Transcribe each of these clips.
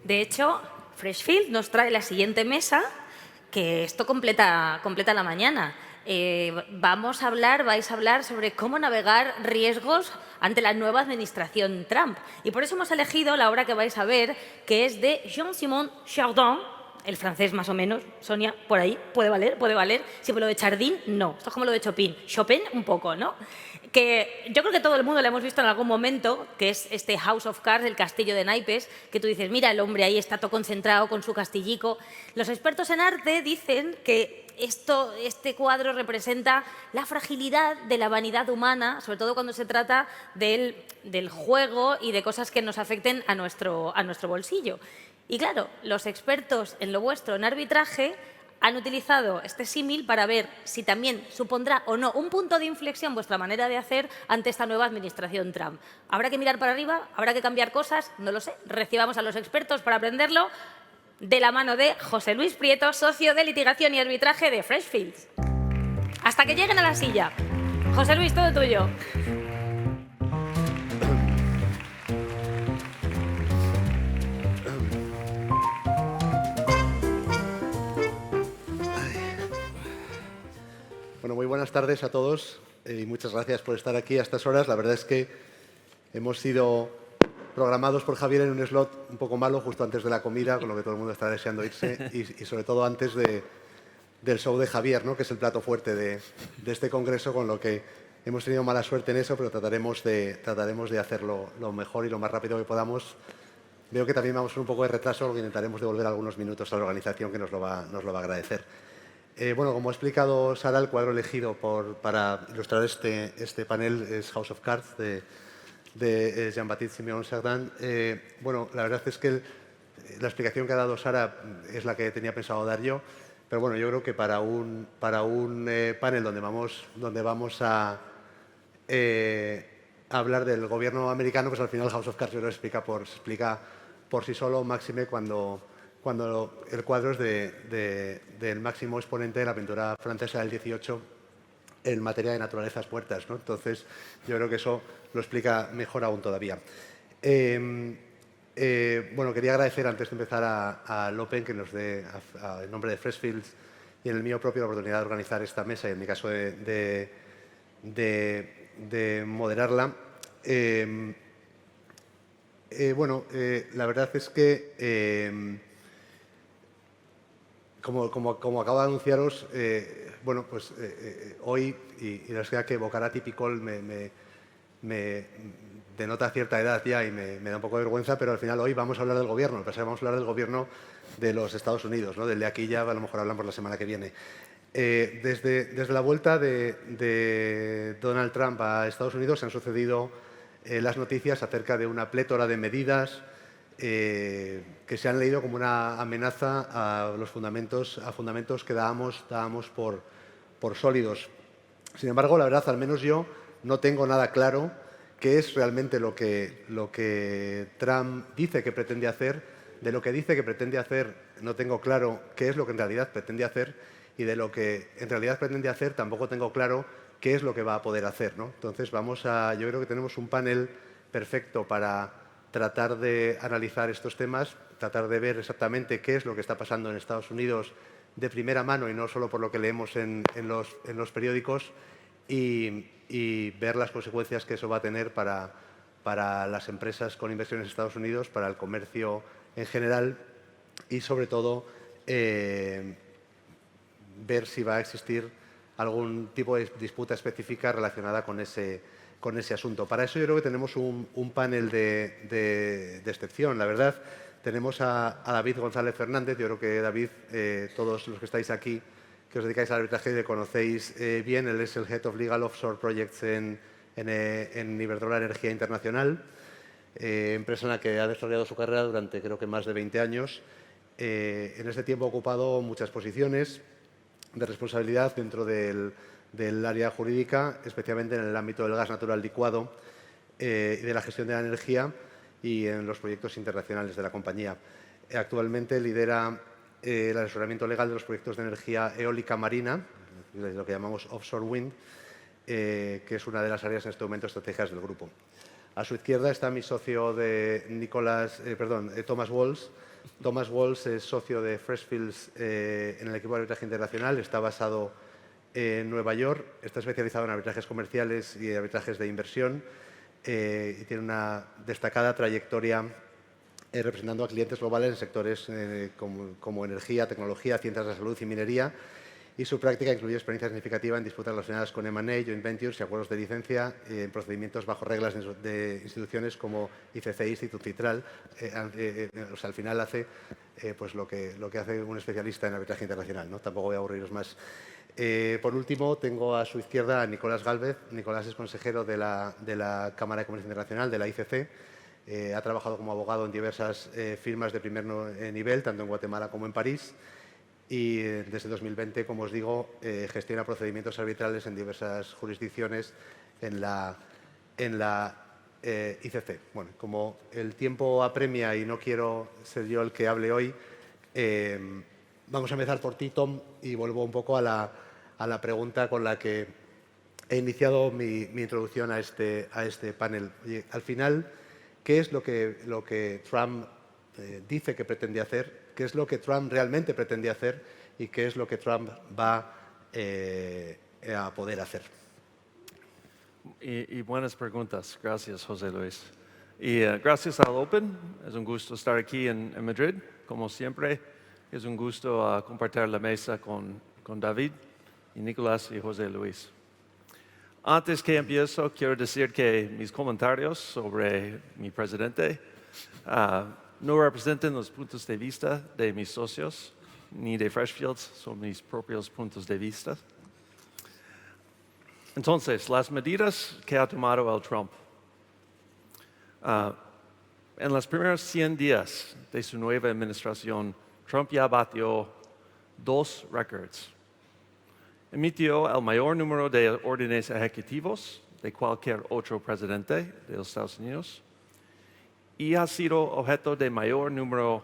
De hecho, Freshfield nos trae la siguiente mesa, que esto completa la mañana. Vais a hablar sobre cómo navegar riesgos ante la nueva administración Trump. Y por eso hemos elegido la obra que vais a ver, que es de Jean-Simon Chardin, el francés más o menos, Sonia, por ahí, puede valer. Si por lo de Chardin, no. Esto es como lo de Chopin. Chopin, un poco, ¿no? Que yo creo que todo el mundo lo hemos visto en algún momento, que es este House of Cards, el castillo de naipes, que tú dices, mira, el hombre ahí está todo concentrado con su castillico. Los expertos en arte dicen que este cuadro representa la fragilidad de la vanidad humana, sobre todo cuando se trata del juego y de cosas que nos afecten a nuestro bolsillo. Y claro, los expertos en lo vuestro, en arbitraje, han utilizado este símil para ver si también supondrá o no un punto de inflexión vuestra manera de hacer ante esta nueva administración Trump. ¿Habrá que mirar para arriba? ¿Habrá que cambiar cosas? No lo sé. Recibamos a los expertos para aprenderlo de la mano de José Luis Prieto, socio de litigación y arbitraje de Freshfield. Hasta que lleguen a la silla. José Luis, todo tuyo. Bueno, muy buenas tardes a todos y muchas gracias por estar aquí a estas horas. La verdad es que hemos sido programados por Javier en un slot un poco malo justo antes de la comida, con lo que todo el mundo está deseando irse y sobre todo antes del show de Javier, ¿no? Que es el plato fuerte de este congreso, con lo que hemos tenido mala suerte en eso, pero trataremos de hacerlo lo mejor y lo más rápido que podamos. Veo que también vamos con un poco de retraso, lo que intentaremos devolver algunos minutos a la organización, que nos lo va a agradecer. Bueno, como ha explicado Sara, el cuadro elegido para ilustrar este panel es House of Cards de Jean-Baptiste Simeon Chardin. Bueno, la verdad es que la explicación que ha dado Sara es la que tenía pensado dar yo, pero bueno, yo creo que para un panel donde vamos a hablar del gobierno americano, pues al final House of Cards se explica por sí solo, máxime cuando el cuadro es del máximo exponente de la pintura francesa del 18 en materia de naturalezas muertas, ¿no? Entonces, yo creo que eso lo explica mejor aún todavía. Bueno, quería agradecer antes de empezar a Lopen que nos dé, en nombre de Freshfield y en el mío propio, la oportunidad de organizar esta mesa y en mi caso de moderarla. Bueno, la verdad es que como acabo de anunciaros, bueno, pues hoy, y la verdad que Bocarati Picol me denota cierta edad ya y me da un poco de vergüenza, pero al final hoy vamos a hablar del gobierno. Vamos a hablar del gobierno de los Estados Unidos, ¿no? Del de aquí ya a lo mejor hablamos la semana que viene. Desde la vuelta de Donald Trump a Estados Unidos se han sucedido las noticias acerca de una plétora de medidas que se han leído como una amenaza a fundamentos que dábamos por sólidos. Sin embargo, la verdad, al menos yo no tengo nada claro qué es realmente lo que Trump dice que pretende hacer. De lo que dice que pretende hacer no tengo claro qué es lo que en realidad pretende hacer, y de lo que en realidad pretende hacer tampoco tengo claro qué es lo que va a poder hacer, ¿no? Entonces yo creo que tenemos un panel perfecto para tratar de analizar estos temas, tratar de ver exactamente qué es lo que está pasando en Estados Unidos de primera mano y no solo por lo que leemos en los periódicos, y ver las consecuencias que eso va a tener para las empresas con inversiones en Estados Unidos, para el comercio en general y, sobre todo, ver si va a existir algún tipo de disputa específica relacionada con ese asunto. Para eso yo creo que tenemos un panel de excepción. La verdad, tenemos a David González Fernández. Yo creo que David, todos los que estáis aquí, que os dedicáis al arbitraje, le conocéis bien. Él es el Head of Legal Offshore Projects en Iberdrola Energía Internacional, empresa en la que ha desarrollado su carrera durante creo que más de 20 años. En ese tiempo ha ocupado muchas posiciones de responsabilidad dentro del área jurídica, especialmente en el ámbito del gas natural licuado y de la gestión de la energía y en los proyectos internacionales de la compañía. Actualmente lidera el asesoramiento legal de los proyectos de energía eólica marina, lo que llamamos offshore wind, que es una de las áreas en este momento estratégicas del grupo. A su izquierda está mi socio Thomas Walls. Thomas Walls es socio de Freshfields en el equipo de arbitraje internacional. Está basado en Nueva York. Está especializado en arbitrajes comerciales y arbitrajes de inversión. Y tiene una destacada trayectoria representando a clientes globales en sectores como energía, tecnología, ciencias de la salud y minería. Y su práctica incluye experiencia significativa en disputas relacionadas con M&A, joint ventures y acuerdos de licencia en procedimientos bajo reglas de instituciones como ICC, Instituto Citral. Al final hace pues lo que hace un especialista en arbitraje internacional, ¿no? Tampoco voy a aburriros más. Por último, tengo a su izquierda a Nicolás Gálvez. Nicolás es consejero de la Cámara de Comercio Internacional, de la ICC. Ha trabajado como abogado en diversas firmas de primer nivel, tanto en Guatemala como en París. Y desde 2020, como os digo, gestiona procedimientos arbitrales en diversas jurisdicciones en la ICC. Bueno, como el tiempo apremia y no quiero ser yo el que hable hoy, vamos a empezar por ti, Tom, y vuelvo un poco a la pregunta con la que he iniciado mi introducción a este panel. Oye, al final, ¿qué es lo que Trump dice que pretende hacer? ¿Qué es lo que Trump realmente pretende hacer? ¿Y qué es lo que Trump va a poder hacer? Y buenas preguntas. Gracias, José Luis. Y gracias al Open. Es un gusto estar aquí en Madrid, como siempre. Es un gusto compartir la mesa con David y Nicolás y José Luis. Antes que empiezo, quiero decir que mis comentarios sobre mi presidente no representan los puntos de vista de mis socios ni de Freshfields, son mis propios puntos de vista. Entonces, las medidas que ha tomado el Trump. En los primeros 100 días de su nueva administración, Trump ya batió 2 récords. Emitió el mayor número de órdenes ejecutivos de cualquier otro presidente de los Estados Unidos y ha sido objeto de mayor número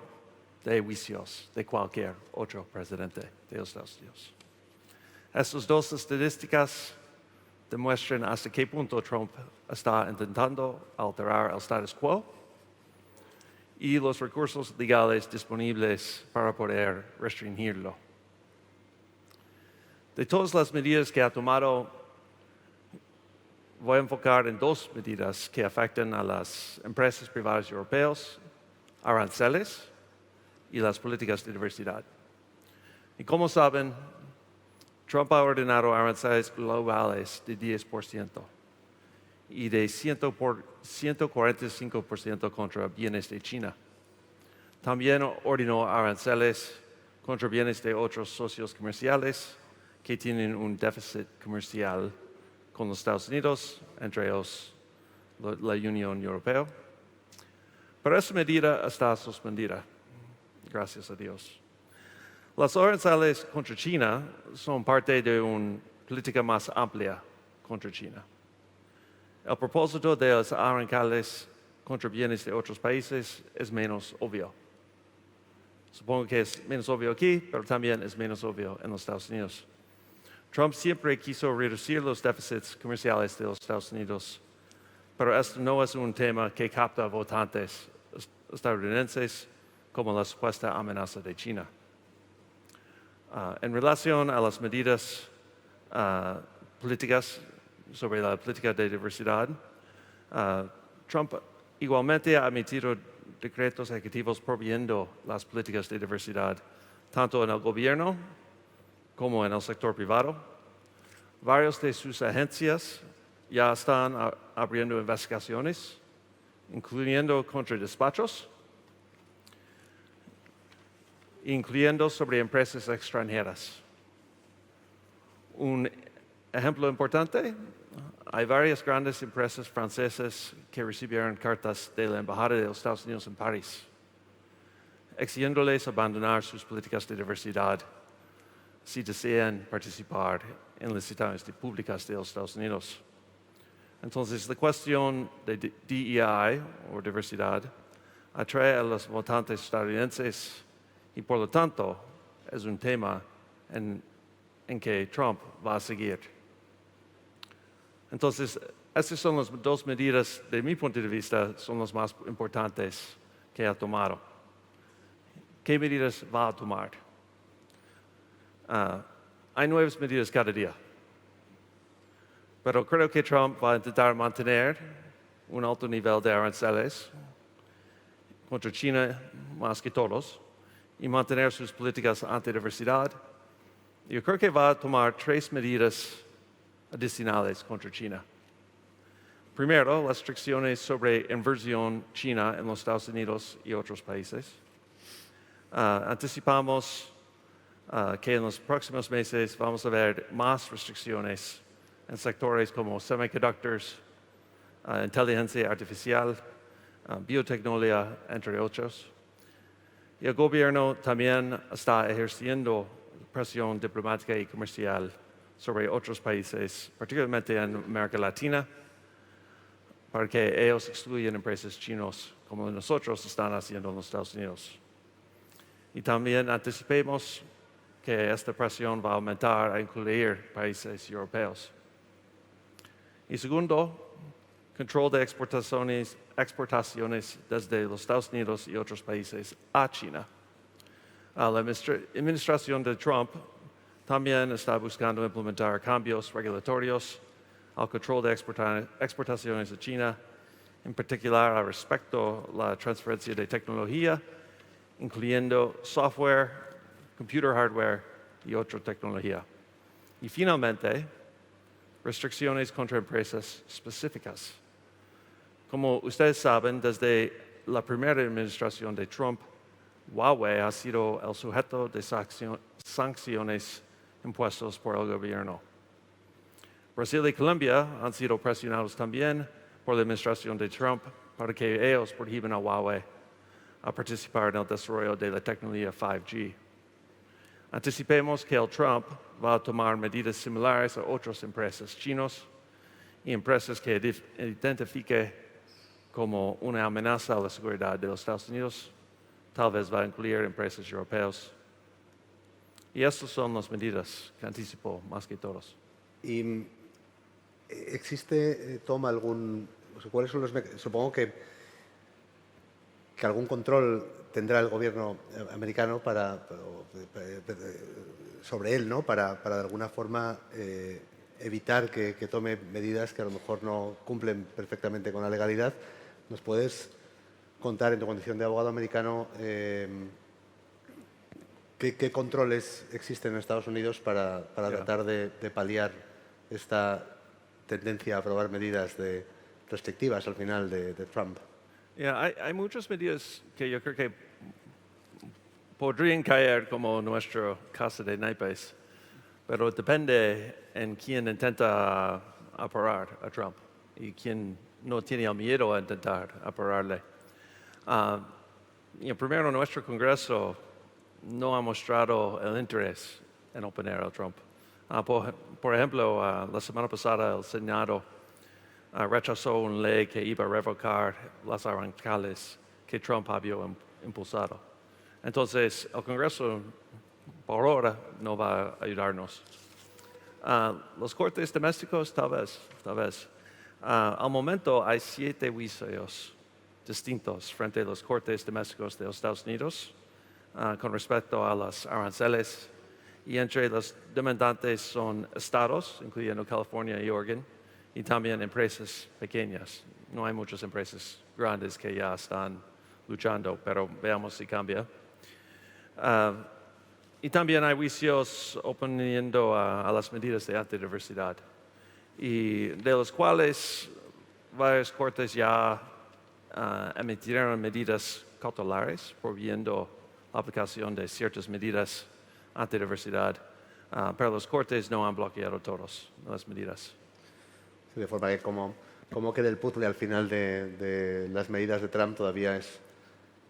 de juicios de cualquier otro presidente de los Estados Unidos. Estas 2 estadísticas demuestran hasta qué punto Trump está intentando alterar el status quo y los recursos legales disponibles para poder restringirlo. De todas las medidas que ha tomado, voy a enfocar en 2 medidas que afectan a las empresas privadas europeas, aranceles y las políticas de diversidad. Y como saben, Trump ha ordenado aranceles globales de 10% y de 145% contra bienes de China. También ordenó aranceles contra bienes de otros socios comerciales que tienen un déficit comercial con los Estados Unidos, entre ellos la Unión Europea. Pero esa medida está suspendida, gracias a Dios. Las aranceles contra China son parte de una política más amplia contra China. El propósito de los aranceles contra bienes de otros países es menos obvio. Supongo que es menos obvio aquí, pero también es menos obvio en los Estados Unidos. Trump siempre quiso reducir los déficits comerciales de los Estados Unidos, pero esto no es un tema que capta votantes estadounidenses como la supuesta amenaza de China. En relación a las medidas políticas sobre la política de diversidad, Trump igualmente ha emitido decretos ejecutivos prohibiendo las políticas de diversidad, tanto en el gobierno como en el sector privado. Varias de sus agencias ya están abriendo investigaciones, incluyendo contra despachos, incluyendo sobre empresas extranjeras. Un ejemplo importante, hay varias grandes empresas francesas que recibieron cartas de la Embajada de los Estados Unidos en París, exigiéndoles abandonar sus políticas de diversidad si desean participar en licitaciones públicas de los Estados Unidos. Entonces, la cuestión de DEI, o diversidad, atrae a los votantes estadounidenses y, por lo tanto, es un tema en que Trump va a seguir. Entonces, estas son las dos medidas, de mi punto de vista, son las más importantes que ha tomado. ¿Qué medidas va a tomar? Hay nuevas medidas cada día. Pero creo que Trump va a intentar mantener un alto nivel de aranceles contra China más que todos y mantener sus políticas antidiversidad. Yo creo que va a tomar 3 medidas adicionales contra China. Primero, las restricciones sobre inversión china en los Estados Unidos y otros países. Anticipamos que en los próximos meses vamos a ver más restricciones en sectores como semiconductors, inteligencia artificial, biotecnología, entre otros. Y el gobierno también está ejerciendo presión diplomática y comercial sobre otros países, particularmente en América Latina, para que ellos excluyan empresas chinas como nosotros están haciendo en los Estados Unidos. Y también anticipemos que esta presión va a aumentar a incluir países europeos. Y segundo, control de exportaciones desde los Estados Unidos y otros países a China. La administración de Trump también está buscando implementar cambios regulatorios al control de exportaciones a China, en particular al respecto a la transferencia de tecnología, incluyendo software, computer hardware y otra tecnología. Y finalmente, restricciones contra empresas específicas. Como ustedes saben, desde la primera administración de Trump, Huawei ha sido el sujeto de sanciones impuestas por el gobierno. Brasil y Colombia han sido presionados también por la administración de Trump para que ellos prohíban a Huawei a participar en el desarrollo de la tecnología 5G. Anticipemos que el Trump va a tomar medidas similares a otras empresas chinas y empresas que identifique como una amenaza a la seguridad de los Estados Unidos. Tal vez va a incluir empresas europeas. Y estas son las medidas que anticipo más que todos. ¿Y existe, Tom, algún... O sea, ¿cuáles son los supongo que algún control tendrá el gobierno americano sobre él, ¿no? Para de alguna forma evitar que tome medidas que a lo mejor no cumplen perfectamente con la legalidad? ¿Nos puedes contar en tu condición de abogado americano qué controles existen en Estados Unidos para tratar de paliar esta tendencia a aprobar medidas restrictivas al final de Trump? Hay muchas medidas que yo creo que podrían caer como nuestra casa de naipes, pero depende en quién intenta aparar a Trump y quién no tiene el miedo a intentar apararle. Primero, nuestro Congreso no ha mostrado el interés en oponer a Trump. Por ejemplo, la semana pasada el Senado rechazó una ley que iba a revocar las aranceles que Trump había impulsado. Entonces, el Congreso por ahora no va a ayudarnos. Los cortes domésticos, tal vez. Al momento hay 7 juicios distintos frente a los cortes domésticos de los Estados Unidos con respecto a los aranceles. Y entre los demandantes son estados, incluyendo California y Oregon, y también empresas pequeñas. No hay muchas empresas grandes que ya están luchando, pero veamos si cambia. Y también hay juicios oponiendo a las medidas de antidiversidad, y de los cuales varias cortes ya emitieron medidas cautelares prohibiendo la aplicación de ciertas medidas antidiversidad, pero los cortes no han bloqueado todas las medidas. Sí, de forma que como quede el puzzle al final de las medidas de Trump todavía es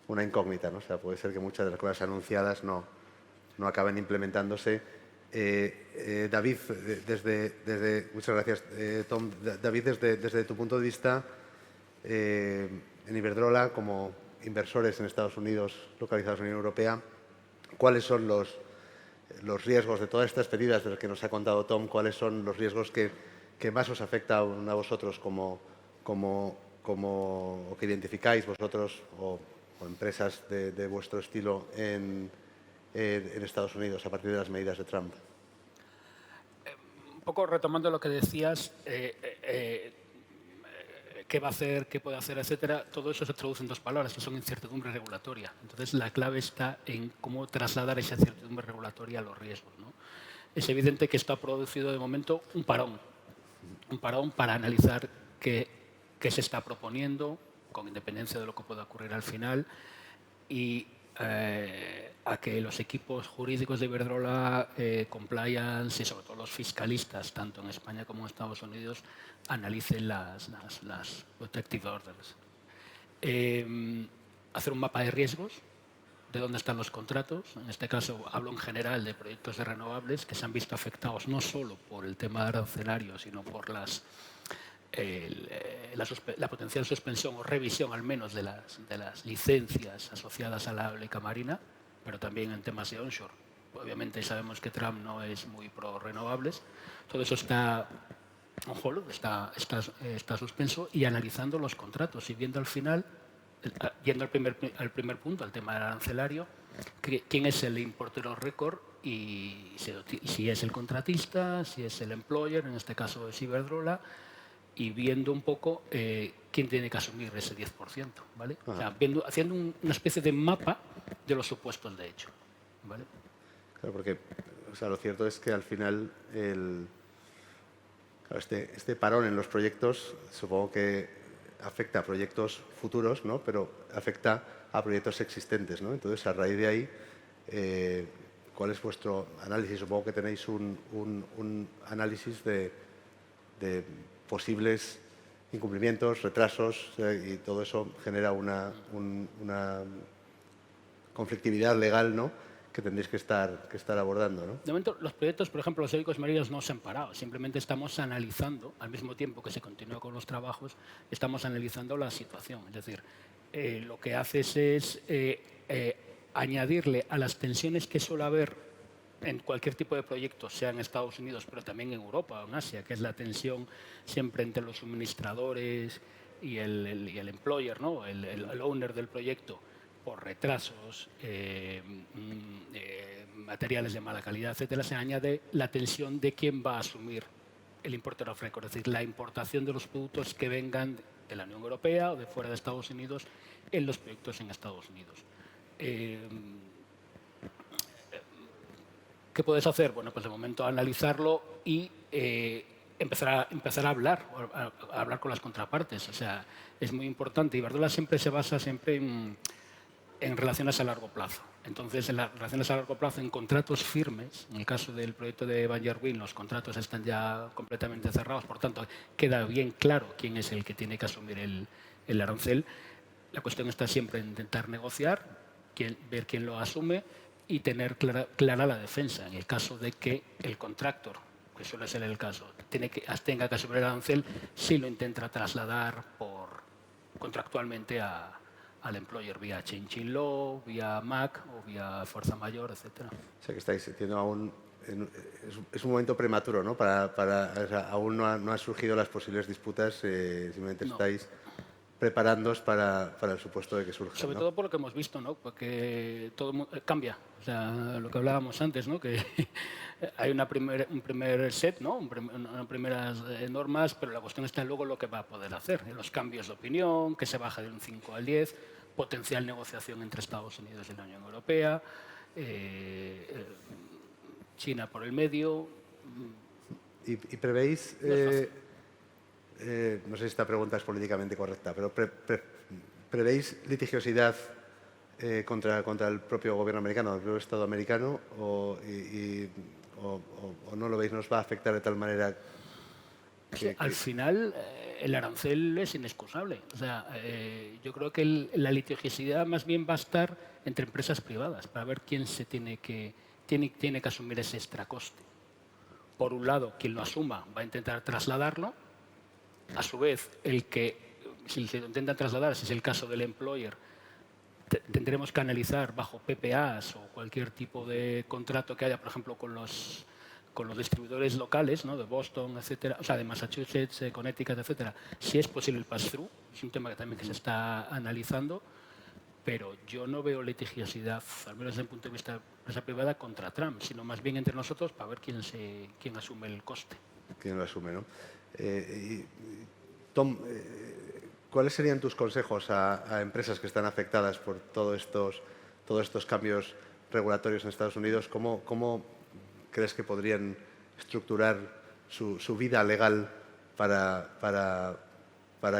una incógnita, ¿no? O sea, puede ser que muchas de las cosas anunciadas no acaben implementándose. David, muchas gracias, Tom. David, desde tu punto de vista, en Iberdrola, como inversores en Estados Unidos, localizados en la Unión Europea, ¿cuáles son los riesgos de todas estas medidas de las que nos ha contado Tom? ¿Cuáles son los riesgos que que más os afecta a vosotros o que identificáis vosotros o empresas de vuestro estilo en Estados Unidos a partir de las medidas de Trump? Un poco retomando lo que decías, qué va a hacer, qué puede hacer, etcétera, todo eso se traduce en dos palabras, que son incertidumbre regulatoria. Entonces, la clave está en cómo trasladar esa incertidumbre regulatoria a los riesgos, ¿no? Es evidente que esto ha producido de momento un parón para analizar qué se está proponiendo, con independencia de lo que pueda ocurrir al final, y a que los equipos jurídicos de Iberdrola, compliance y sobre todo los fiscalistas, tanto en España como en Estados Unidos, analicen las protective orders. Hacer un mapa de riesgos, de dónde están los contratos. En este caso hablo en general de proyectos de renovables que se han visto afectados no solo por el tema arancelario, sino por la potencial suspensión o revisión al menos de las licencias asociadas a la eólica marina, pero también en temas de onshore. Obviamente sabemos que Trump no es muy pro renovables. Todo eso está on hold, está suspenso, y analizando los contratos y viendo al final, yendo al primer punto, al tema del arancelario, quién es el importer of record y si es el contratista, si es el employer, en este caso es Iberdrola, y viendo un poco quién tiene que asumir ese 10%, ¿vale? O sea, haciendo una especie de mapa de los supuestos de hecho, ¿vale? Claro, porque lo cierto es que al final este parón en los proyectos supongo que afecta a proyectos futuros, ¿no? Pero afecta a proyectos existentes, ¿no? Entonces, a raíz de ahí, ¿cuál es vuestro análisis? Supongo que tenéis un análisis de posibles incumplimientos, retrasos, y todo eso genera una conflictividad legal, ¿no?, que tendréis que estar abordando, ¿no? De momento, los proyectos, por ejemplo, los eólicos marinos no se han parado. Simplemente estamos analizando, al mismo tiempo que se continúa con los trabajos, estamos analizando la situación. Es decir, lo que haces es añadirle a las tensiones que suele haber en cualquier tipo de proyecto, sea en Estados Unidos, pero también en Europa o en Asia, que es la tensión siempre entre los suministradores y el employer, ¿no?, el owner del proyecto, por retrasos, materiales de mala calidad, etcétera. Se añade la tensión de quién va a asumir el importer of record, es decir, la importación de los productos que vengan de la Unión Europea o de fuera de Estados Unidos en los proyectos en Estados Unidos. ¿Qué puedes hacer? Bueno, pues de momento analizarlo y empezar a hablar con las contrapartes. O sea, es muy importante. Iberdrola siempre se basa en relaciones a largo plazo. Entonces, en las relaciones a largo plazo, en contratos firmes, en el caso del proyecto de Vineyard Wind, los contratos están ya completamente cerrados, por tanto, queda bien claro quién es el que tiene que asumir el arancel. La cuestión está siempre en intentar negociar, ver quién lo asume y tener clara la defensa. En el caso de que el contractor, que suele ser el caso, tenga que asumir el arancel, si lo intenta trasladar contractuamente al employer vía change in law, vía MAC o vía fuerza mayor, etcétera. O sea, que estáis entiendo aún es un momento prematuro, ¿no? O sea, aún no han surgido las posibles disputas, simplemente estáis preparándoos para el supuesto de que surjan, Sobre ¿no? todo por lo que hemos visto, ¿no? Porque todo cambia. O sea, lo que hablábamos antes, ¿no?, que hay un primer set, ¿no?, unas primeras normas, pero la cuestión está luego lo que va a poder hacer. Los cambios de opinión, que se baja de un 5 al 10, potencial negociación entre Estados Unidos y la Unión Europea, China por el medio. ¿Y prevéis, no sé si esta pregunta es políticamente correcta, pero prevéis litigiosidad contra el propio gobierno americano, el propio Estado americano, o no lo veis, nos va a afectar de tal manera que... Al final, el arancel es inexcusable. O sea, yo creo que la litigiosidad más bien va a estar entre empresas privadas para ver quién tiene que asumir ese extracoste. Por un lado, quien lo asuma va a intentar trasladarlo. A su vez, si se lo intenta trasladar, si es el caso del employer, tendremos que analizar bajo PPAs o cualquier tipo de contrato que haya, por ejemplo, con con los distribuidores locales, ¿no? De Boston, etcétera, o sea, de Massachusetts, Connecticut, etcétera, si es posible el pass-through. Es un tema que también que se está analizando, pero yo no veo litigiosidad, al menos desde el punto de vista de la empresa privada, contra Trump, sino más bien entre nosotros para ver quién asume el coste. ¿Quién lo asume, no? Tom, ¿cuáles serían tus consejos a empresas que están afectadas por todos estos cambios regulatorios en Estados Unidos? ¿Cómo crees que podrían estructurar su vida legal para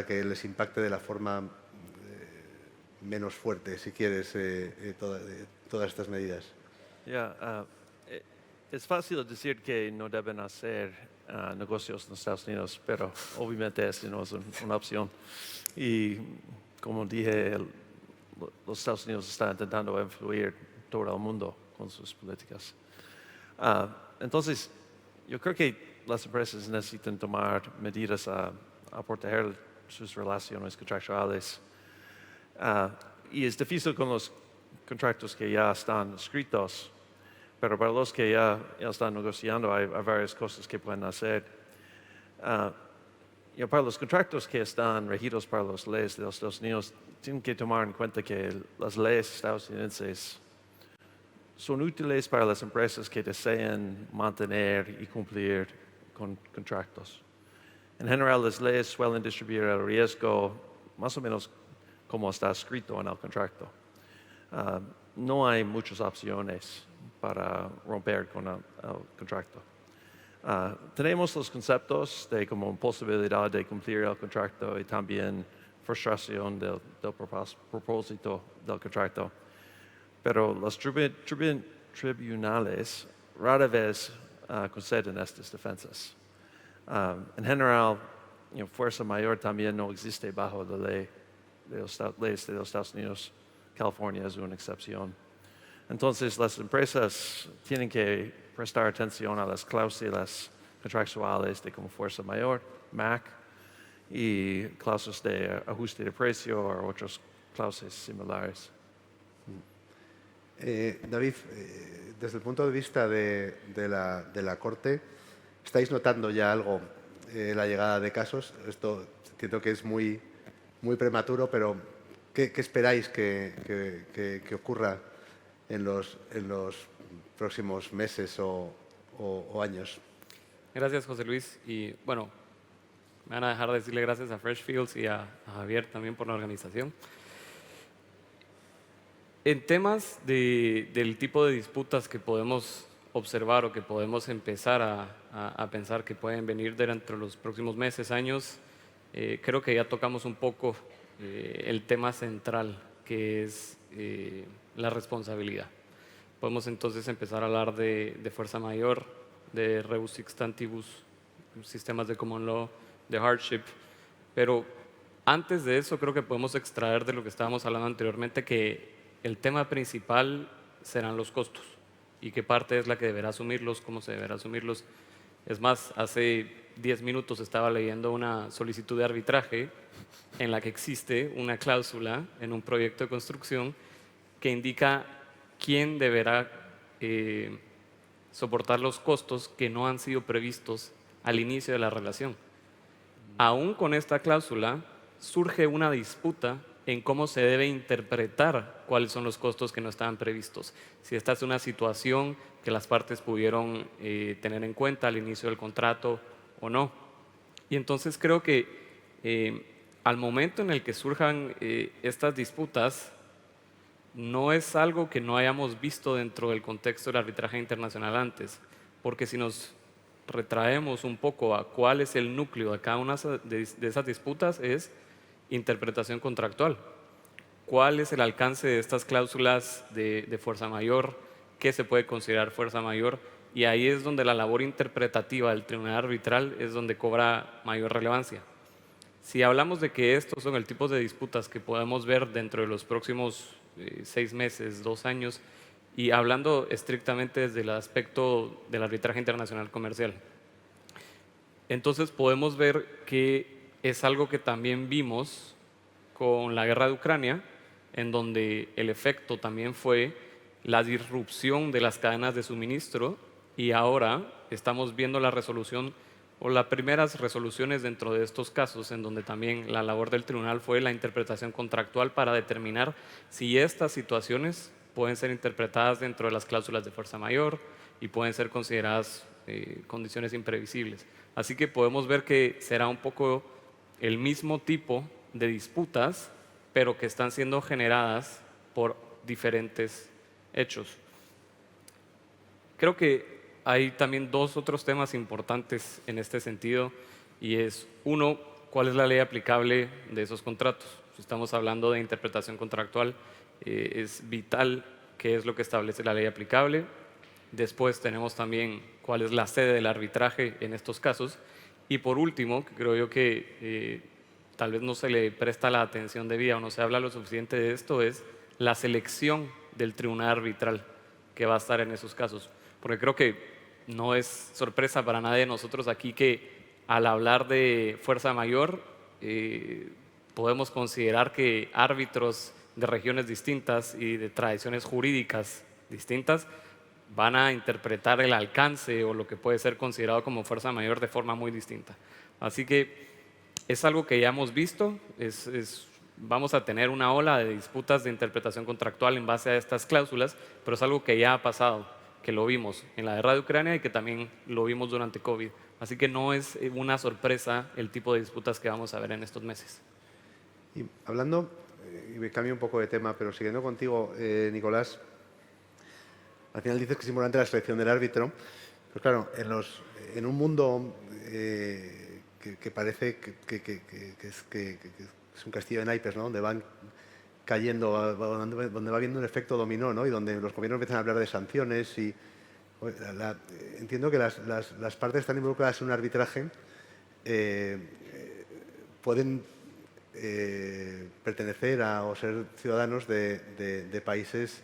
que les impacte de la forma menos fuerte, si quieres, todas estas medidas? Es fácil decir que no deben hacer negocios en Estados Unidos, pero obviamente esa no es una opción. Y como dije, los Estados Unidos están intentando influir todo el mundo con sus políticas. Entonces, yo creo que las empresas necesitan tomar medidas a proteger sus relaciones contractuales. Y es difícil con los contratos que ya están escritos, pero para los que ya están negociando hay varias cosas que pueden hacer. Para los contratos que están regidos por las leyes de los Estados Unidos, tienen que tomar en cuenta que las leyes estadounidenses son útiles para las empresas que desean mantener y cumplir con contratos. En general, las leyes suelen distribuir el riesgo más o menos como está escrito en el contrato. No hay muchas opciones para romper con el contrato. Tenemos los conceptos de como posibilidad de cumplir el contrato y también frustración del propósito del contrato. Pero los tribunales rara vez conceden estas defensas. En general, fuerza mayor también no existe bajo la ley de los leyes de los Estados Unidos. California es una excepción. Entonces, las empresas tienen que prestar atención a las cláusulas contractuales de como fuerza mayor, MAC, y cláusulas de ajuste de precio o otras cláusulas similares. David, desde el punto de vista de la Corte, ¿estáis notando ya algo la llegada de casos? Esto entiendo que es muy prematuro, pero ¿qué esperáis que ocurra en los próximos meses o años? Gracias, José Luis. Y bueno, me van a dejar decirle gracias a Freshfields y a Javier también por la organización. En temas del tipo de disputas que podemos observar o que podemos empezar a pensar que pueden venir dentro de los próximos meses, años, creo que ya tocamos un poco el tema central, que es la responsabilidad. Podemos entonces empezar a hablar de fuerza mayor, de rebus extantibus, sistemas de common law, de hardship, pero antes de eso creo que podemos extraer de lo que estábamos hablando anteriormente que el tema principal serán los costos y qué parte es la que deberá asumirlos, cómo se deberá asumirlos. Es más, hace 10 minutos estaba leyendo una solicitud de arbitraje en la que existe una cláusula en un proyecto de construcción que indica quién deberá soportar los costos que no han sido previstos al inicio de la relación. Aún con esta cláusula surge una disputa en cómo se debe interpretar cuáles son los costos que no estaban previstos. Si esta es una situación que las partes pudieron tener en cuenta al inicio del contrato o no. Y entonces creo que al momento en el que surjan estas disputas, no es algo que no hayamos visto dentro del contexto del arbitraje internacional antes, porque si nos retraemos un poco a cuál es el núcleo de cada una de esas disputas, es interpretación contractual. ¿Cuál es el alcance de estas cláusulas de fuerza mayor? ¿Qué se puede considerar fuerza mayor? Y ahí es donde la labor interpretativa del tribunal arbitral es donde cobra mayor relevancia. Si hablamos de que estos son el tipo de disputas que podemos ver dentro de los próximos 6 meses, 2 años, y hablando estrictamente desde el aspecto del arbitraje internacional comercial, entonces podemos ver que es algo que también vimos con la guerra de Ucrania, en donde el efecto también fue la disrupción de las cadenas de suministro y ahora estamos viendo la resolución o las primeras resoluciones dentro de estos casos, en donde también la labor del tribunal fue la interpretación contractual para determinar si estas situaciones pueden ser interpretadas dentro de las cláusulas de fuerza mayor y pueden ser consideradas condiciones imprevisibles. Así que podemos ver que será un poco el mismo tipo de disputas, pero que están siendo generadas por diferentes hechos. Creo que hay también dos otros temas importantes en este sentido, y es, uno, ¿cuál es la ley aplicable de esos contratos? Si estamos hablando de interpretación contractual, es vital qué es lo que establece la ley aplicable. Después tenemos también cuál es la sede del arbitraje en estos casos. Y por último, que creo yo que tal vez no se le presta la atención debida o no se habla lo suficiente de esto, es la selección del tribunal arbitral que va a estar en esos casos. Porque creo que no es sorpresa para nadie de nosotros aquí que al hablar de fuerza mayor podemos considerar que árbitros de regiones distintas y de tradiciones jurídicas distintas van a interpretar el alcance o lo que puede ser considerado como fuerza mayor de forma muy distinta. Así que es algo que ya hemos visto, vamos a tener una ola de disputas de interpretación contractual en base a estas cláusulas, pero es algo que ya ha pasado, que lo vimos en la guerra de Ucrania y que también lo vimos durante COVID. Así que no es una sorpresa el tipo de disputas que vamos a ver en estos meses. Y hablando, y me cambio un poco de tema, pero siguiendo contigo, Nicolás, al final dices que es importante la selección del árbitro, pero claro, en un mundo que parece que es un castillo de naipes, ¿no? Donde van cayendo, donde va habiendo un efecto dominó, ¿no? Y donde los gobiernos empiezan a hablar de sanciones y entiendo que las partes que están involucradas en un arbitraje pueden pertenecer o ser ciudadanos de países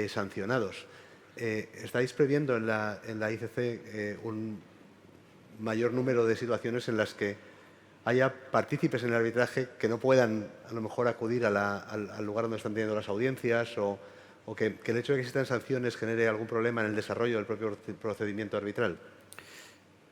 sancionados. ¿Estáis previendo en la ICC un mayor número de situaciones en las que haya partícipes en el arbitraje que no puedan a lo mejor acudir al lugar donde están teniendo las audiencias o que el hecho de que existan sanciones genere algún problema en el desarrollo del propio procedimiento arbitral?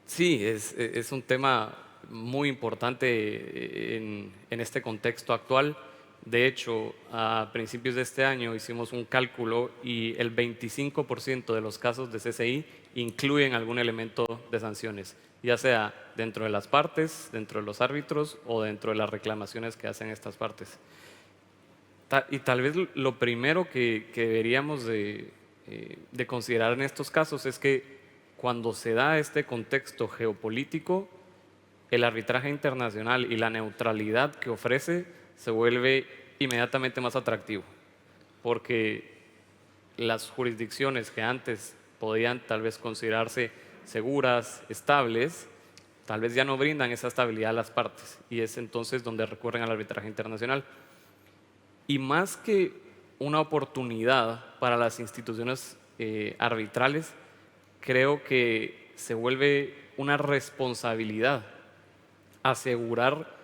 Sí, es un tema muy importante en este contexto actual. De hecho, a principios de este año hicimos un cálculo y el 25% de los casos de CCI incluyen algún elemento de sanciones, ya sea dentro de las partes, dentro de los árbitros o dentro de las reclamaciones que hacen estas partes. Y tal vez lo primero que deberíamos de considerar en estos casos es que cuando se da este contexto geopolítico, el arbitraje internacional y la neutralidad que ofrece se vuelve inmediatamente más atractivo, porque las jurisdicciones que antes podían tal vez considerarse seguras, estables, tal vez ya no brindan esa estabilidad a las partes, y es entonces donde recurren al arbitraje internacional. Y más que una oportunidad para las instituciones arbitrales, creo que se vuelve una responsabilidad asegurar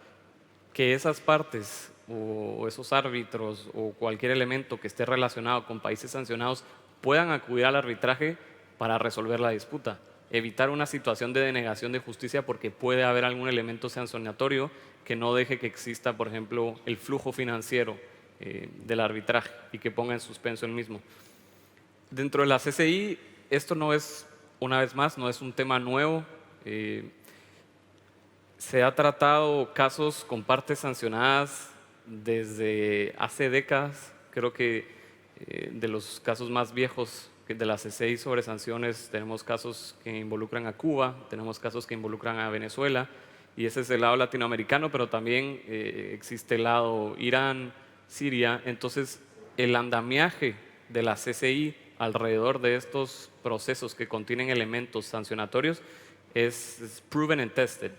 que esas partes o esos árbitros o cualquier elemento que esté relacionado con países sancionados puedan acudir al arbitraje para resolver la disputa, evitar una situación de denegación de justicia porque puede haber algún elemento sancionatorio que no deje que exista, por ejemplo, el flujo financiero del arbitraje y que ponga en suspenso el mismo. Dentro de la CCI, esto no es, una vez más, no es un tema nuevo. Se ha tratado casos con partes sancionadas desde hace décadas. Creo que de los casos más viejos de la CCI sobre sanciones tenemos casos que involucran a Cuba, tenemos casos que involucran a Venezuela, y ese es el lado latinoamericano, pero también existe el lado Irán, Siria. Entonces, el andamiaje de la CCI alrededor de estos procesos que contienen elementos sancionatorios es proven and tested.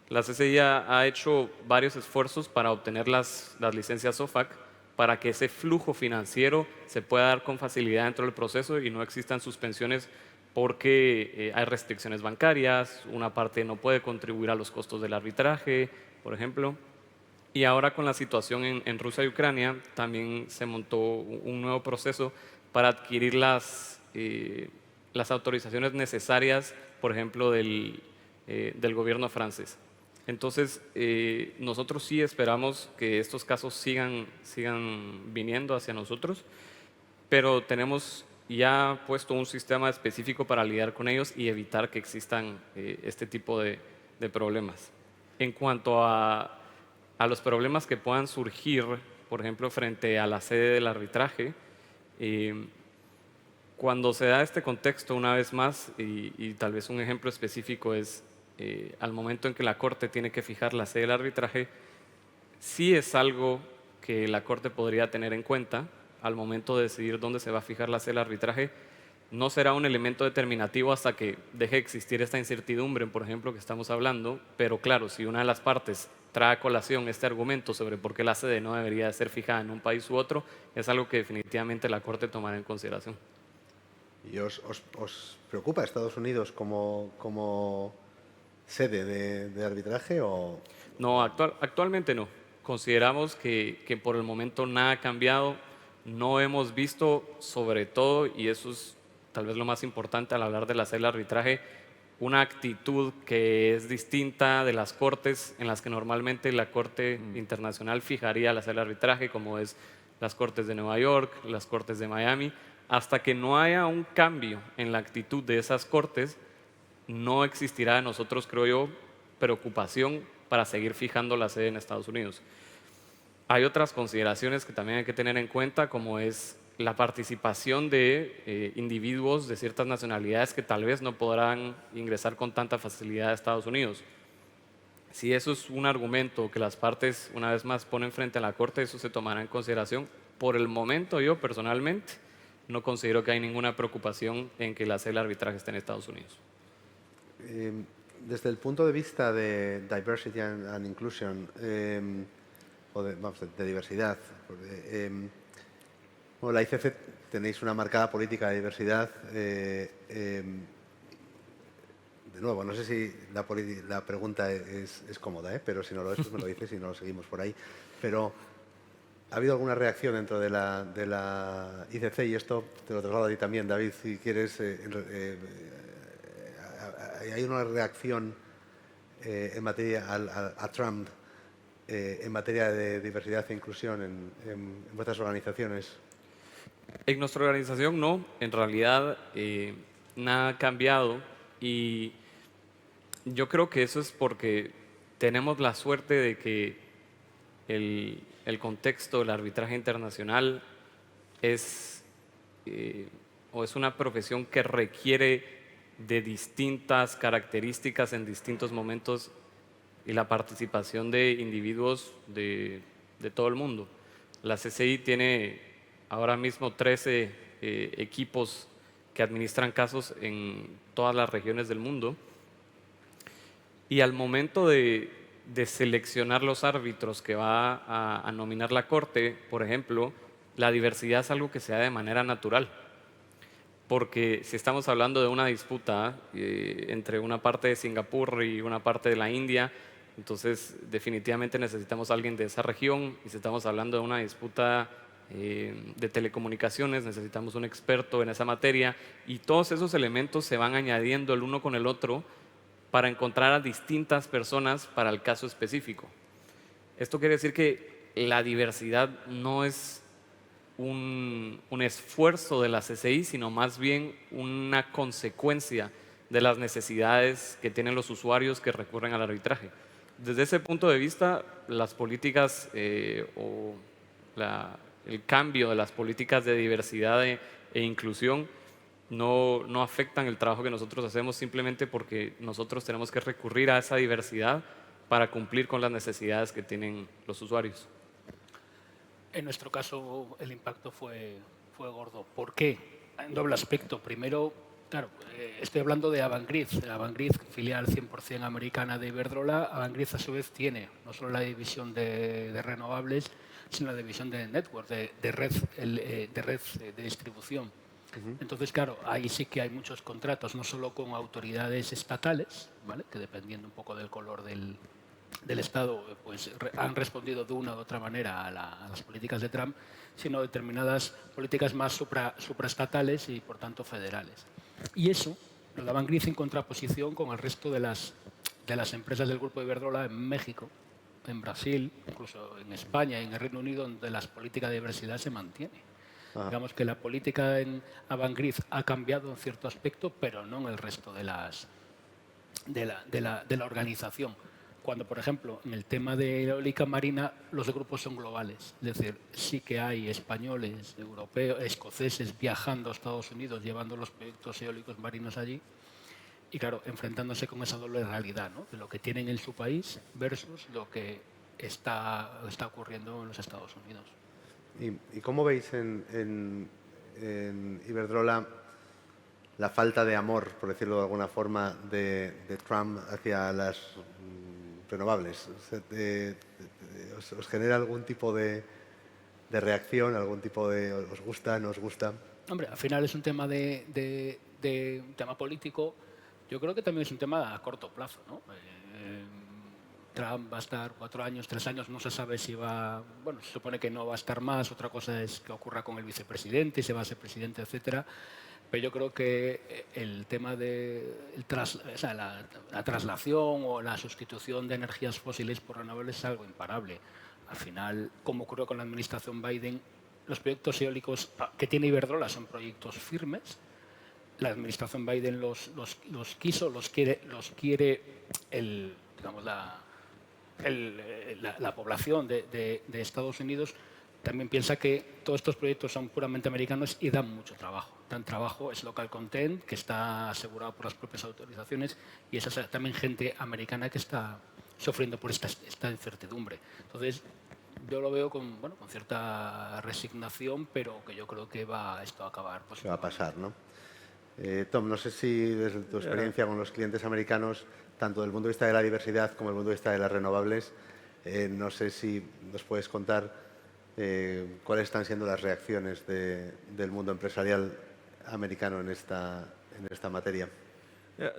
La CCI ha hecho varios esfuerzos para obtener las licencias OFAC para que ese flujo financiero se pueda dar con facilidad dentro del proceso y no existan suspensiones porque hay restricciones bancarias, una parte no puede contribuir a los costos del arbitraje, por ejemplo. Y ahora con la situación en Rusia y Ucrania también se montó un nuevo proceso para adquirir las autorizaciones necesarias, por ejemplo, del gobierno francés. Entonces, nosotros sí esperamos que estos casos sigan viniendo hacia nosotros, pero tenemos ya puesto un sistema específico para lidiar con ellos y evitar que existan este tipo de problemas. En cuanto a los problemas que puedan surgir, por ejemplo, frente a la sede del arbitraje, cuando se da este contexto, una vez más, y tal vez un ejemplo específico es al momento en que la Corte tiene que fijar la sede del arbitraje, sí es algo que la Corte podría tener en cuenta al momento de decidir dónde se va a fijar la sede del arbitraje. No será un elemento determinativo hasta que deje de existir esta incertidumbre, por ejemplo, que estamos hablando, pero claro, si una de las partes trae a colación este argumento sobre por qué la sede no debería de ser fijada en un país u otro, es algo que definitivamente la Corte tomará en consideración. ¿Y os preocupa Estados Unidos como sede de arbitraje o...? No, actualmente no. Consideramos que por el momento nada ha cambiado. No hemos visto, sobre todo, y eso es tal vez lo más importante al hablar de la sede del arbitraje, una actitud que es distinta de las cortes en las que normalmente la Corte Internacional fijaría la sede del arbitraje, como es las cortes de Nueva York, las cortes de Miami. Hasta que no haya un cambio en la actitud de esas cortes, no existirá de nosotros, creo yo, preocupación para seguir fijando la sede en Estados Unidos. Hay otras consideraciones que también hay que tener en cuenta, como es la participación de individuos de ciertas nacionalidades que tal vez no podrán ingresar con tanta facilidad a Estados Unidos. Si eso es un argumento que las partes una vez más ponen frente a la Corte, eso se tomará en consideración. Por el momento yo personalmente no considero que hay ninguna preocupación en que la sede del arbitraje esté en Estados Unidos. Desde el punto de vista de diversity and inclusion, o de diversidad, bueno, la ICC tenéis una marcada política de diversidad. De nuevo, no sé si la pregunta es cómoda, pero si no lo es, pues me lo dices y no lo seguimos por ahí. Pero ¿ha habido alguna reacción dentro de la ICC? Y esto te lo traslado a ti también, David, si quieres. ¿Hay una reacción en materia a Trump en materia de diversidad e inclusión en vuestras organizaciones? En nuestra organización no, en realidad nada ha cambiado y yo creo que eso es porque tenemos la suerte de que el contexto del arbitraje internacional es una profesión que requiere de distintas características en distintos momentos y la participación de individuos de todo el mundo. La CCI tiene ahora mismo 13 equipos que administran casos en todas las regiones del mundo y al momento de seleccionar los árbitros que va a nominar la Corte, por ejemplo, la diversidad es algo que se da de manera natural. Porque si estamos hablando de una disputa entre una parte de Singapur y una parte de la India, entonces definitivamente necesitamos a alguien de esa región. Y si estamos hablando de una disputa de telecomunicaciones, necesitamos un experto en esa materia. Y todos esos elementos se van añadiendo el uno con el otro para encontrar a distintas personas para el caso específico. Esto quiere decir que la diversidad no es un esfuerzo de la CCI, sino más bien una consecuencia de las necesidades que tienen los usuarios que recurren al arbitraje. Desde ese punto de vista, las políticas o el cambio de las políticas de diversidad e inclusión no afectan el trabajo que nosotros hacemos simplemente porque nosotros tenemos que recurrir a esa diversidad para cumplir con las necesidades que tienen los usuarios. En nuestro caso, el impacto fue gordo. ¿Por qué? En doble aspecto. Primero, claro, estoy hablando de Avangrid. Avangrid, filial 100% americana de Iberdrola. Avangrid, a su vez, tiene no solo la división de renovables, sino la división de network, de red de distribución. Entonces, claro, ahí sí que hay muchos contratos, no solo con autoridades estatales, ¿vale?, que dependiendo un poco del color del Estado, pues han respondido de una u otra manera a las políticas de Trump, sino determinadas políticas más supraestatales y, por tanto, federales. Y eso lo daba Gris en contraposición con el resto de las empresas del grupo Iberdrola en México, en Brasil, incluso en España y en el Reino Unido, donde la política de diversidad se mantiene. Digamos que la política en Avangrid ha cambiado en cierto aspecto, pero no en el resto de la organización. Cuando, por ejemplo, en el tema de eólica marina, los grupos son globales. Es decir, sí que hay españoles, europeos, escoceses viajando a Estados Unidos, llevando los proyectos eólicos marinos allí. Y claro, enfrentándose con esa doble realidad, ¿no? De lo que tienen en su país versus lo que está ocurriendo en los Estados Unidos. ¿Y cómo veis en Iberdrola la falta de amor, por decirlo de alguna forma, de Trump hacia las renovables? ¿Os genera algún tipo de reacción, algún tipo de os gusta, no os gusta? Hombre, al final es un tema de un tema político. Yo creo que también es un tema a corto plazo, ¿no? Trump va a estar 4 años, 3 años, no se sabe si va... Bueno, se supone que no va a estar más, otra cosa es que ocurra con el vicepresidente, si va a ser presidente, etcétera. Pero yo creo que el tema de la traslación o la sustitución de energías fósiles por renovables es algo imparable. Al final, como ocurrió con la administración Biden, los proyectos eólicos que tiene Iberdrola son proyectos firmes. La administración Biden los quiso, los quiere la población de Estados Unidos. También piensa que todos estos proyectos son puramente americanos y dan mucho trabajo. Dan trabajo, es local content, que está asegurado por las propias autorizaciones, y es también gente americana que está sufriendo por esta incertidumbre. Entonces, yo lo veo con cierta resignación, pero que yo creo que esto va a acabar. Se va a pasar, ¿no? Tom, no sé si desde tu experiencia con los clientes americanos, tanto desde el punto de vista de la diversidad como desde el punto de vista de las renovables, no sé si nos puedes contar cuáles están siendo las reacciones del mundo empresarial americano en esta materia.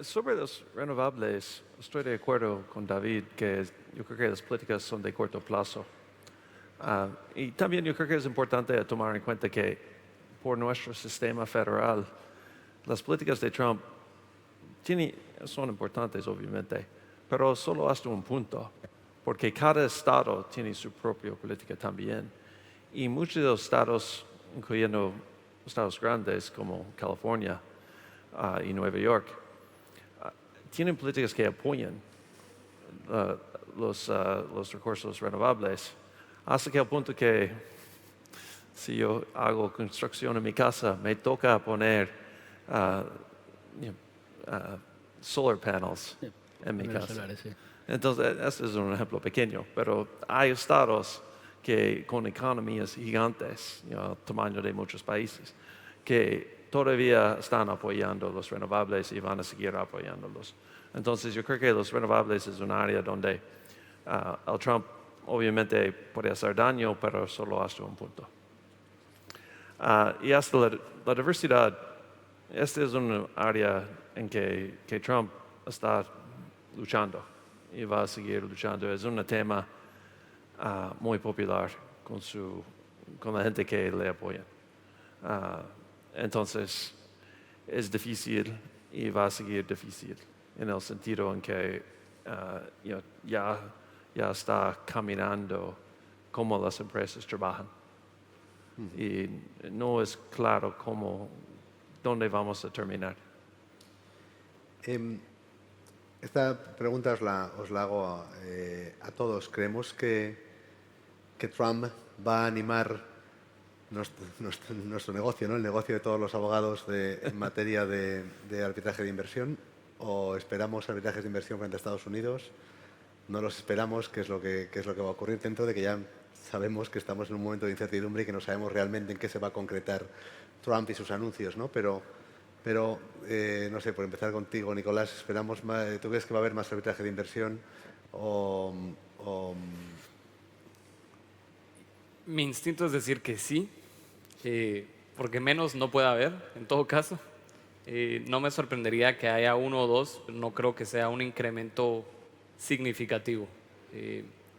Sobre los renovables, estoy de acuerdo con David que yo creo que las políticas son de corto plazo. Y también yo creo que es importante tomar en cuenta que por nuestro sistema federal, las políticas de Trump son importantes, obviamente, pero solo hasta un punto, porque cada estado tiene su propia política también. Y muchos de los estados, incluyendo estados grandes como California y Nueva York, tienen políticas que apoyan los recursos renovables, hasta que el punto que si yo hago construcción en mi casa, me toca poner solar panels en mi casa. Solares, sí. Entonces, este es un ejemplo pequeño, pero hay estados que con economías gigantes, tamaño de muchos países, que todavía están apoyando los renovables y van a seguir apoyándolos. Entonces, yo creo que los renovables es un área donde el Trump obviamente puede hacer daño, pero solo hasta un punto. Y hasta la diversidad, esta es una área en que Trump está luchando y va a seguir luchando. Es un tema muy popular con la gente que le apoya. Entonces, es difícil y va a seguir difícil en el sentido en que ya está caminando cómo las empresas trabajan. Y no es claro dónde vamos a terminar. Esta pregunta os la hago a todos. ¿Creemos que Trump va a animar nuestro negocio, ¿no? El negocio de todos los abogados en materia de arbitraje de inversión? ¿O esperamos arbitrajes de inversión frente a Estados Unidos? No los esperamos, ¿qué es lo que va a ocurrir dentro de que ya sabemos que estamos en un momento de incertidumbre y que no sabemos realmente en qué se va a concretar Trump y sus anuncios, ¿no? Pero no sé, por empezar contigo, Nicolás, ¿tú crees que va a haber más arbitraje de inversión Mi instinto es decir que sí, porque menos no puede haber, en todo caso. No me sorprendería que haya 1 o 2, pero no creo que sea un incremento significativo.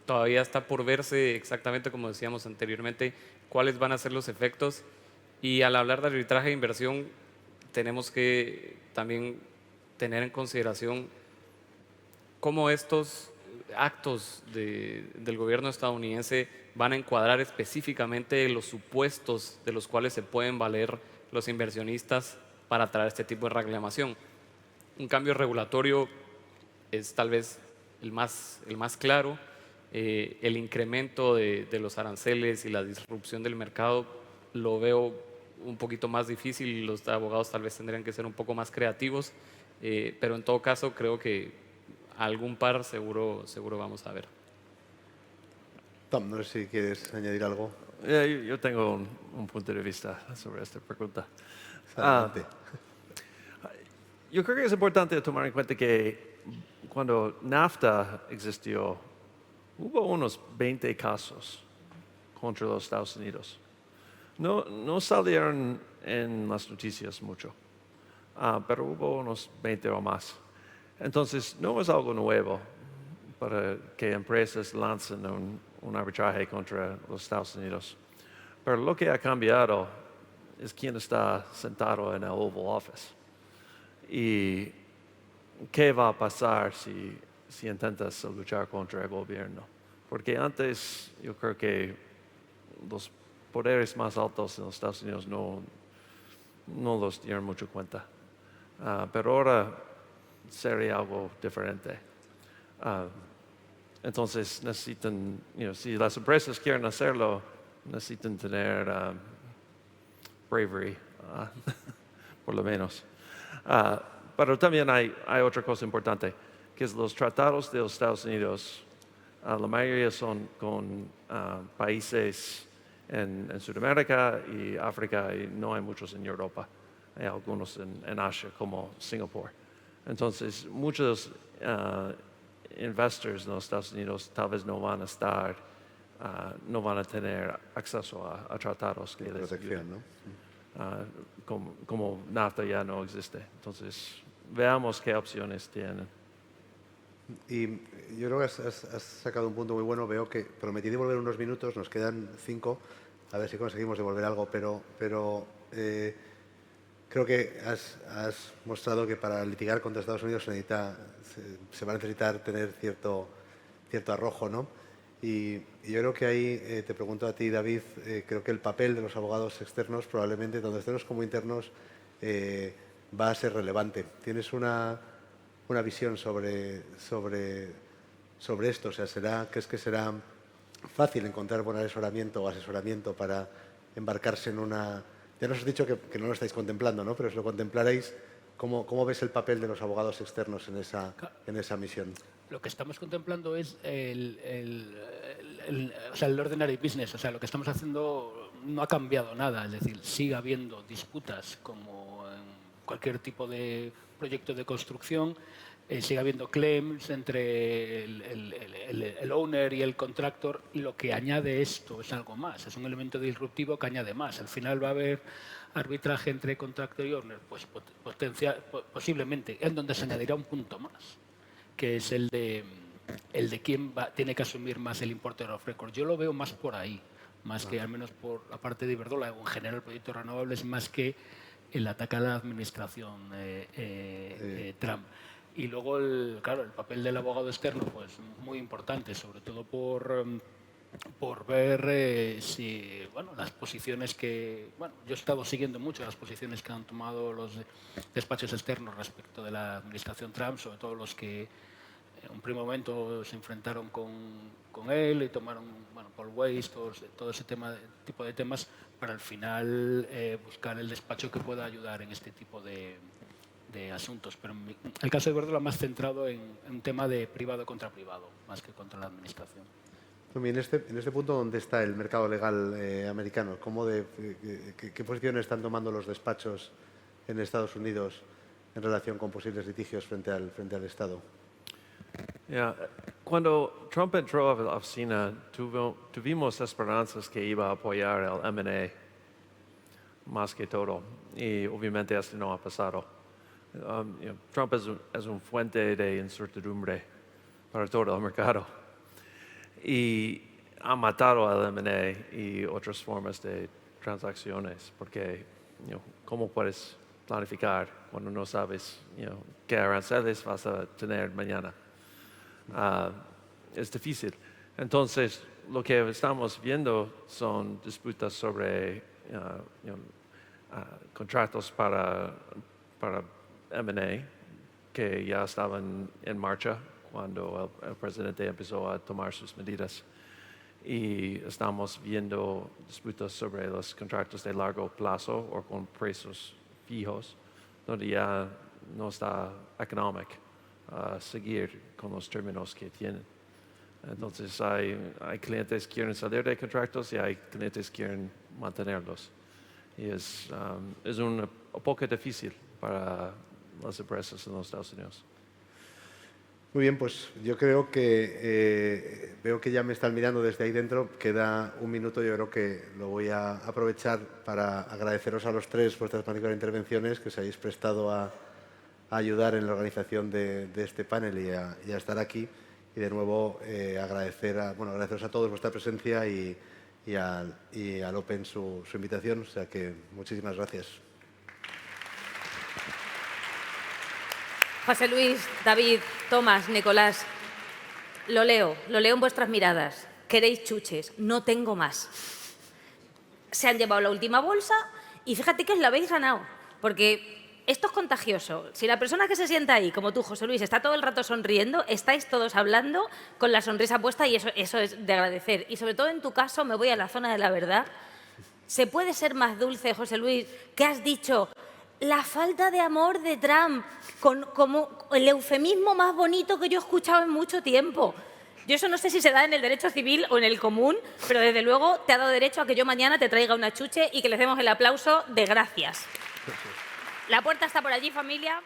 Todavía está por verse exactamente, como decíamos anteriormente, cuáles van a ser los efectos. Y al hablar de arbitraje de inversión, tenemos que también tener en consideración cómo estos actos del gobierno estadounidense van a encuadrar específicamente los supuestos de los cuales se pueden valer los inversionistas para traer este tipo de reclamación. Un cambio regulatorio es tal vez el más claro. El incremento de los aranceles y la disrupción del mercado lo veo un poquito más difícil. Los abogados tal vez tendrían que ser un poco más creativos, pero en todo caso creo que algún par seguro vamos a ver. Tom, no sé si quieres añadir algo. Yo tengo un punto de vista sobre esta pregunta. Adelante. Yo creo que es importante tomar en cuenta que cuando NAFTA existió, hubo unos 20 casos contra los Estados Unidos. No salieron en las noticias mucho, pero hubo unos 20 o más. Entonces, no es algo nuevo para que empresas lancen un arbitraje contra los Estados Unidos. Pero lo que ha cambiado es quién está sentado en el Oval Office. ¿Y qué va a pasar si intentas luchar contra el gobierno? Porque antes yo creo que los poderes más altos en los Estados Unidos no los dieron mucho cuenta. Pero ahora sería algo diferente. Entonces necesitan, si las empresas quieren hacerlo, necesitan tener bravery, por lo menos. Pero también hay otra cosa importante, que es los tratados de los Estados Unidos, la mayoría son con países en Sudamérica y África, y no hay muchos en Europa. Hay algunos en Asia, como Singapur. Entonces, muchos investors en los Estados Unidos tal vez no van a tener acceso a tratados que les Protección, ayuden. ¿no? Como NAFTA ya no existe. Entonces, veamos qué opciones tienen. Y yo creo que has sacado un punto muy bueno. Veo que prometí devolver unos minutos, nos quedan 5, a ver si conseguimos devolver algo, pero creo que has mostrado que para litigar contra Estados Unidos se va a necesitar tener cierto arrojo, ¿no? Y yo creo que ahí, te pregunto a ti, David, creo que el papel de los abogados externos, probablemente, tanto externos como internos, va a ser relevante. ¿Tienes una visión sobre esto? O sea, ¿crees que será fácil encontrar buen asesoramiento o asesoramiento para embarcarse en una... Ya nos has dicho que no lo estáis contemplando, ¿no? Pero si lo contemplaréis, ¿cómo ves el papel de los abogados externos en esa misión? Lo que estamos contemplando es el ordinary business. O sea, lo que estamos haciendo no ha cambiado nada. Es decir, sigue habiendo disputas como en cualquier tipo de proyecto de construcción. Sigue habiendo claims entre el owner y el contractor. Lo que añade esto es algo más. Es un elemento disruptivo que añade más. Al final va a haber arbitraje entre contractor y owner. Pues posiblemente, en donde se añadirá un punto más, que es el de quién tiene que asumir más el importer of record. Yo lo veo más por ahí, más que al menos por la parte de Iberdrola o en general proyectos renovables, más que el ataque a la administración Trump. Y luego, el papel del abogado externo, pues muy importante, sobre todo por ver si, las posiciones que... yo he estado siguiendo mucho las posiciones que han tomado los despachos externos respecto de la administración Trump, sobre todo los que en un primer momento se enfrentaron con él y tomaron, Paul Weiss, todo ese tipo de temas, para al final buscar el despacho que pueda ayudar en este tipo de asuntos. Pero en el caso de Iberdrola más centrado en un tema de privado contra privado, más que contra la administración. En este punto, ¿dónde está el mercado legal americano? ¿Qué posiciones están tomando los despachos en Estados Unidos en relación con posibles litigios frente al Estado? Cuando Trump entró a la oficina, tuvimos esperanzas que iba a apoyar el M&A más que todo, y obviamente esto no ha pasado. Trump es un fuente de incertidumbre para todo el mercado y ha matado al M&A y otras formas de transacciones, porque ¿cómo puedes planificar cuando no sabes qué aranceles vas a tener mañana. Es difícil. Entonces, lo que estamos viendo son disputas sobre contratos para M&A que ya estaban en marcha cuando el presidente empezó a tomar sus medidas. Y estamos viendo disputas sobre los contratos de largo plazo o con precios fijos, donde ya no está económico seguir con los términos que tienen. Entonces hay clientes que quieren salir de contratos y hay clientes que quieren mantenerlos. Y es un poco difícil para las empresas en los Estados Unidos. Muy bien, pues yo creo que veo que ya me están mirando desde ahí dentro. Queda un minuto, yo creo que lo voy a aprovechar para agradeceros a los tres vuestras magníficas intervenciones, que os habéis prestado a ayudar en la organización de este panel y a estar aquí. Y de nuevo agradeceros a todos vuestra presencia y al Open su invitación. O sea que muchísimas gracias. José Luis, David, Tomás, Nicolás, lo leo en vuestras miradas. Queréis chuches, no tengo más. Se han llevado la última bolsa y fíjate que os la habéis ganado, porque esto es contagioso. Si la persona que se sienta ahí, como tú, José Luis, está todo el rato sonriendo, estáis todos hablando con la sonrisa puesta y eso es de agradecer. Y sobre todo en tu caso, me voy a la zona de la verdad. ¿Se puede ser más dulce, José Luis, que has dicho la falta de amor de Trump como el eufemismo más bonito que yo he escuchado en mucho tiempo? Yo eso no sé si se da en el derecho civil o en el común, pero desde luego te ha dado derecho a que yo mañana te traiga una chuche y que les demos el aplauso de gracias. La puerta está por allí, familia.